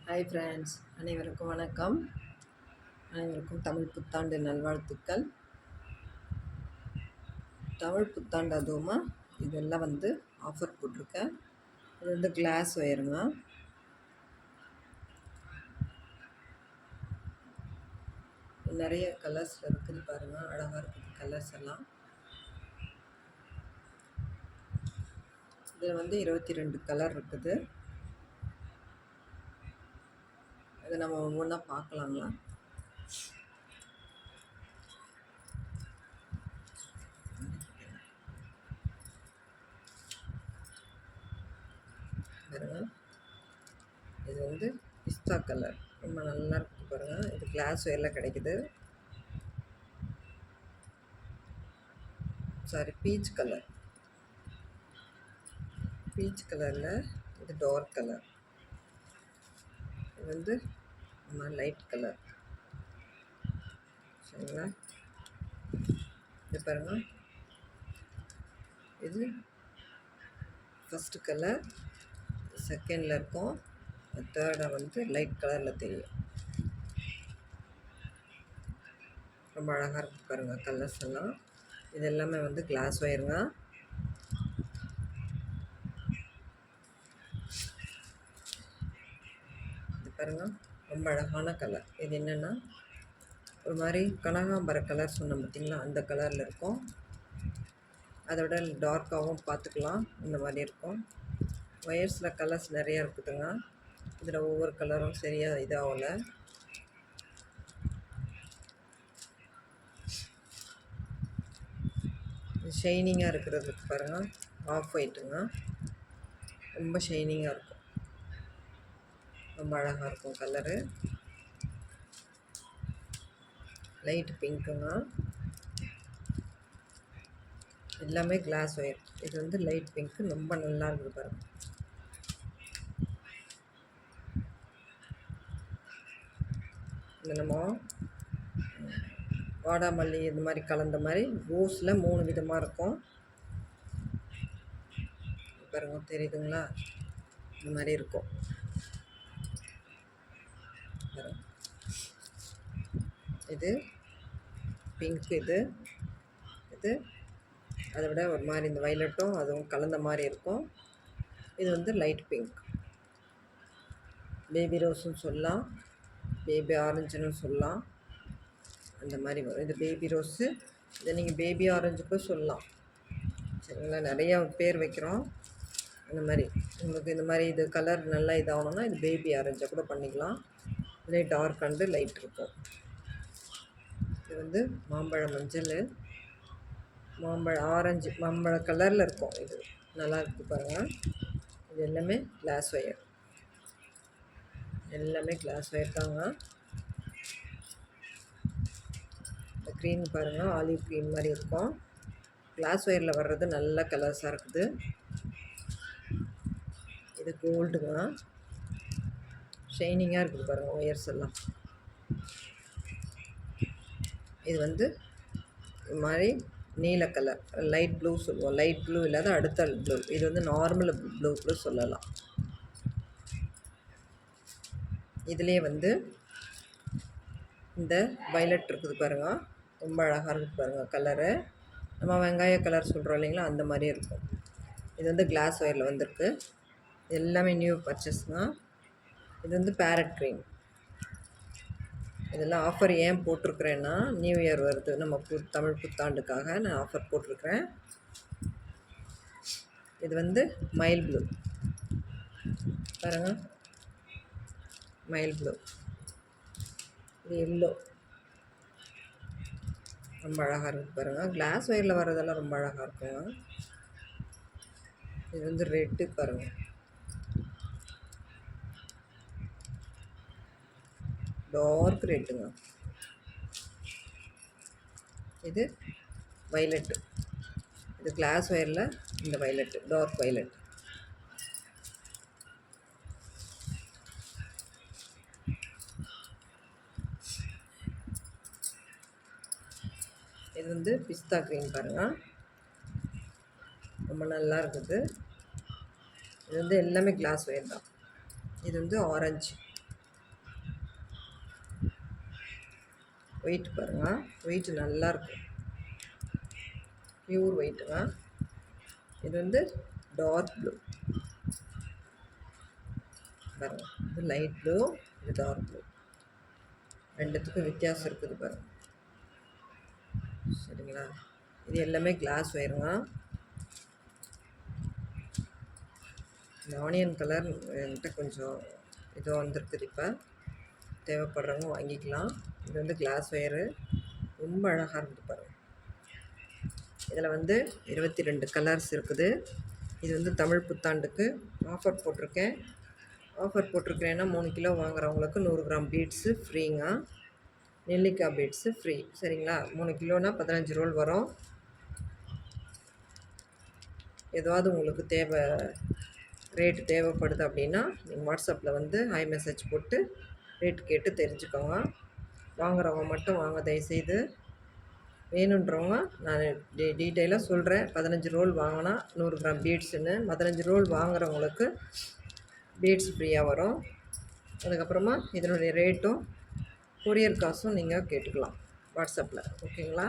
Hi friends, அனைவருக்கும் வணக்கம். அனைவருக்கும் தமிழ் புத்தாண்டு நல்வாழ்த்துக்கள். தமிழ் புத்தாண்டு அதுவுமா இதெல்லாம் ஆஃபர் போட்டிருக்கேன். இது கிளாஸ் ஒயருங்க. நிறைய கலர்ஸில் இருக்குது பாருங்கள், அழகாக இருக்குது கலர்ஸ் எல்லாம். இதில் 22 கலர் இருக்குது. அதை நம்ம ஒவ்வொன்றா பார்க்கலாங்களா? பாருங்கள், இது பிஸ்தா கலர் ரொம்ப நல்லா இருக்குது பாருங்கள். இது கிளாஸ் ஒயரில் கிடைக்குது. பீச் கலரில் இது டார்க் கலர். இது லைட் கலர். சரிங்களா? இது பாருங்கள், இது ஃபஸ்ட்டு கலர், செகண்டில் இருக்கும், தேர்டை லைட் கலரில் தெரியும். ரொம்ப அழகாக இருக்குது பாருங்கள் கலர்ஸ் எல்லாம். இது எல்லாமே கிளாஸ் ஒயருங்க. இது பாருங்கள், ரொம்ப அழகான கலர். இது என்னென்னா ஒரு மாதிரி கனகாம்பர கலர் சொன்னோம் பார்த்திங்களா, அந்த கலரில் இருக்கும். அதோட டார்க்காகவும் பார்த்துக்கலாம், இந்த மாதிரி இருக்கும். ஒயர்ஸில் கலர்ஸ் நிறையா இருக்குதுங்க. இதில் ஒவ்வொரு கலரும் சரியாக இதாகல. ஷைனிங்காக இருக்கிறதுக்கு பாருங்கள், ஆஃப் ஒயிட்டுங்க. ரொம்ப ஷைனிங்காக இருக்கும், ரொம்ப அழகாக இருக்கும் கலரு. லைட் பிங்க்குங்க. எல்லாமே கிளாஸ் ஒயர். இது லைட் பிங்க்கு, ரொம்ப நல்லா இருக்குது பாருங்கள். இந்த நம்ம வாடாமல்லி இந்த மாதிரி கலந்த மாதிரி ரோஸில் 3 விதமாக இருக்கும் பாருங்க, தெரியுதுங்களா? இந்த மாதிரி இருக்கும். இது பிங்க், இது அதை விட ஒரு மாதிரி இந்த வைலட்டும் அதுவும் கலந்த மாதிரி இருக்கும். இது லைட் பிங்க், பேபி ரோஸுன்னு சொல்லலாம், பேபி ஆரஞ்சுன்னு சொல்லலாம். அந்த மாதிரி வரும். இது பேபி ரோஸு. இதை நீங்கள் பேபி ஆரஞ்சுக்கும் சொல்லலாம். சரிங்களா? நிறையா பேர் வைக்கிறோம். இந்த மாதிரி உங்களுக்கு இந்த மாதிரி இது கலர் நல்லா இதாகணும்னா இது பேபி ஆரஞ்சை கூட பண்ணிக்கலாம். இதே டார்க் அண்டு லைட் இருக்கும். இது மாம்பழ மஞ்சள், மாம்பழ ஆரஞ்சு, மாம்பழ கலரில் இருக்கும். இது நல்லா இருக்குது பாருங்கள். இது எல்லாமே கிளாஸ் ஒயர், எல்லாமே கிளாஸ் ஒயர் தாங்க. இந்த க்ரீம் பாருங்கள், ஆலிவ் க்ரீம் மாதிரி இருக்கும். கிளாஸ் ஒயரில் வர்றது நல்ல கலர்ஸாக இருக்குது. இது கோல்டுங்க, ஷைனிங்காக இருக்குது பாருங்கள் ஒயர்ஸ் எல்லாம். இது இது மாதிரி நீல கலர், லைட் ப்ளூ சொல்லுவோம். லைட் ப்ளூ இல்லாத அடுத்த ப்ளூ. இது நார்மல் ப்ளூ கூட சொல்லலாம். இதுலேயே இந்த வைலட் இருக்குது பாருங்கள், ரொம்ப அழகாக இருக்குது பாருங்கள் கலரு. நம்ம வெங்காய கலர் சொல்கிறோம் இல்லைங்களா, அந்த மாதிரி இருக்கும். இது கிளாஸ் ஒயரில் வந்திருக்கு. எல்லாமே நியூ பர்ச்சேஸ்ங்க. இது பேரட் க்ரீம். இதெல்லாம் ஆஃபர் ஏன் போட்டிருக்கிறேன்னா, நியூ இயர் வருது, நம்ம தமிழ் புத்தாண்டுக்காக நான் ஆஃபர் போட்டிருக்கிறேன். இது மயில் ப்ளூ பாருங்கள், மயில் ப்ளூ. இது எல்லோ, ரொம்ப அழகாக இருக்குது பாருங்கள். கிளாஸ் ஒயரில் வர்றதெல்லாம் ரொம்ப அழகாக இருக்குங்க. இது ரெட்டு பாருங்கள், டார்க் ரெட்டுங்க. இது வைலட்டு. இது கிளாஸ் ஒயரில் இந்த வைலட்டு, டார்க் வைலட். இது பிஸ்தா க்ரீம் பாருங்கள், ரொம்ப நல்லா இருக்குது. இது எல்லாமே கிளாஸ் ஒயர் தான். இது ஆரஞ்சு, ஒயிட் பாருங்கள், ஒயிட் நல்லாயிருக்கும், பியூர் ஒயிட்டுங்க. இது வந்து டார்க் ப்ளூ பாருங்கள், இது லைட் ப்ளூ, இது டார்க் ப்ளூ, ரெண்டுத்துக்கும் வித்தியாசம் இருக்குது பாருங்கள். சரிங்களா? இது எல்லாமே கிளாஸ் ஒயருங்க. இந்த ஆனியன் கலர் என்கிட்ட கொஞ்சம் இதுவாக வந்திருக்குது. இப்போ தேவைப்படுறவங்க வாங்கிக்கலாம். இது வந்து கிளாஸ் ஒயரு, ரொம்ப அழகாக இருக்குது பாருங்கள். இதில் வந்து 22 கலர்ஸ் இருக்குது. இது வந்து தமிழ் புத்தாண்டுக்கு ஆஃபர் போட்டிருக்கேன். ஆஃபர் போட்டிருக்கிறேன்னா 3 கிலோ வாங்குறவங்களுக்கு 100 கிராம் பீட்ஸு ஃப்ரீங்க. நெல்லிக்காய் பீட்ஸு ஃப்ரீ. சரிங்களா? 3 கிலோனா 15 ரோல் வரும். ஏதாவது உங்களுக்கு ரேட்டு தேவைப்படுது அப்படின்னா நீங்கள் வாட்ஸ்அப்பில் வந்து ஹாய் மெசேஜ் போட்டு ரேட் கேட்டு தெரிஞ்சுக்கோங்க. வாங்குறவங்க மட்டும் வாங்க தயவுசெய்து. வேணுன்றவங்க நான் டீட்டெயிலாக சொல்கிறேன். 15 ரோல் வாங்கினா 100 கிராம் பீட்ஸுன்னு. 15 ரோல் வாங்குறவங்களுக்கு பீட்ஸ் ஃப்ரீயாக வரும். அதுக்கப்புறமா இதனுடைய ரேட்டும் கொரியர் காசும் நீங்கள் கேட்டுக்கலாம் வாட்ஸ்அப்பில். ஓகேங்களா?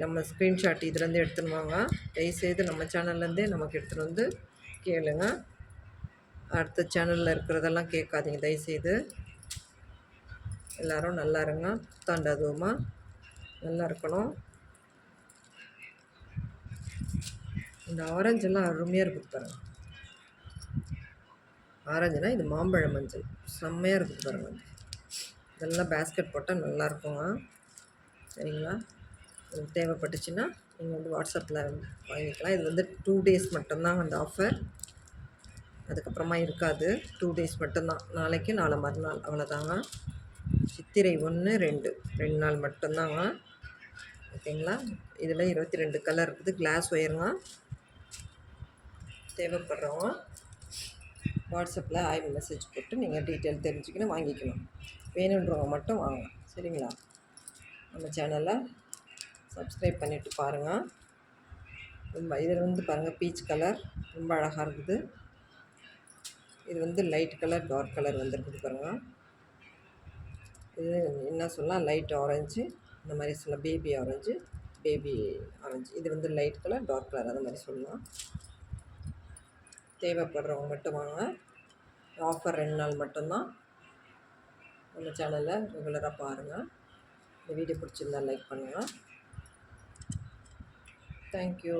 நம்ம ஸ்க்ரீன்ஷாட் இதுலேருந்து எடுத்துன்னு வாங்க. தயவுசெய்து நம்ம சேனல்லேருந்தே நமக்கு எடுத்துகிட்டு வந்து கேளுங்க. அடுத்த சேனலில் இருக்கிறதெல்லாம் கேட்காதீங்க தயவுசெய்து. எல்லோரும் நல்லா இருங்க. புத்தாண்டு அதுவுமா நல்லா இருக்கணும். இந்த ஆரஞ்செல்லாம் அருமையாக இருக்குது பாருங்கள். ஆரஞ்சுனா இது மாம்பழ மஞ்சள், செம்மையாக இருக்குது பாருங்கள். இதெல்லாம் பேஸ்கெட் போட்டால் நல்லாயிருக்குங்க. சரிங்களா? உங்களுக்கு தேவைப்பட்டுச்சுன்னா நீங்கள் வந்து வாட்ஸ்அப்பில் வாங்கிக்கலாம். இது வந்து 2 டேஸ் மட்டும்தான் அந்த ஆஃபர், அதுக்கப்புறமா இருக்காது. 2 டேஸ் மட்டும்தான், நாளைக்கு நாளை மறுநாள், அவ்வளோதாங்க. சித்திரை 1, 2 நாள் மட்டும்தாங்க. ஓகேங்களா? இதில் 22 கலர் இருக்குது. கிளாஸ் ஒயருங்க. தேவைப்படுறவங்க வாட்ஸ்அப்பில் ஹாய் மெசேஜ் போட்டு நீங்கள் டீட்டெயில் தெரிஞ்சுக்கணும், வாங்கிக்கணும். வேணுன்றவங்க மட்டும் வாங்க. சரிங்களா? நம்ம சேனலை சப்ஸ்கிரைப் பண்ணிவிட்டு பாருங்கள். ரொம்ப இதில் வந்து பாருங்கள், பீச் கலர் ரொம்ப அழகாக இருக்குது. இது வந்து லைட் கலர், டார்க் கலர் வந்துருக்குது பாருங்கள். இது என்ன சொல்லலாம், லைட் ஆரஞ்சு, இந்த மாதிரி சொல்லலாம். பேபி ஆரஞ்சு, இது வந்து லைட் கலர், டார்க் கலர், அந்த மாதிரி சொல்லலாம். தேவைப்படுறவங்க மட்டும் வாங்க. ஆஃபர் 2 நாள் மட்டும்தான். நம்ம சேனலில் ரெகுலராக பாருங்கள். இந்த வீடியோ பிடிச்சிருந்தால் லைக் பண்ணுங்கள். தேங்க்யூ.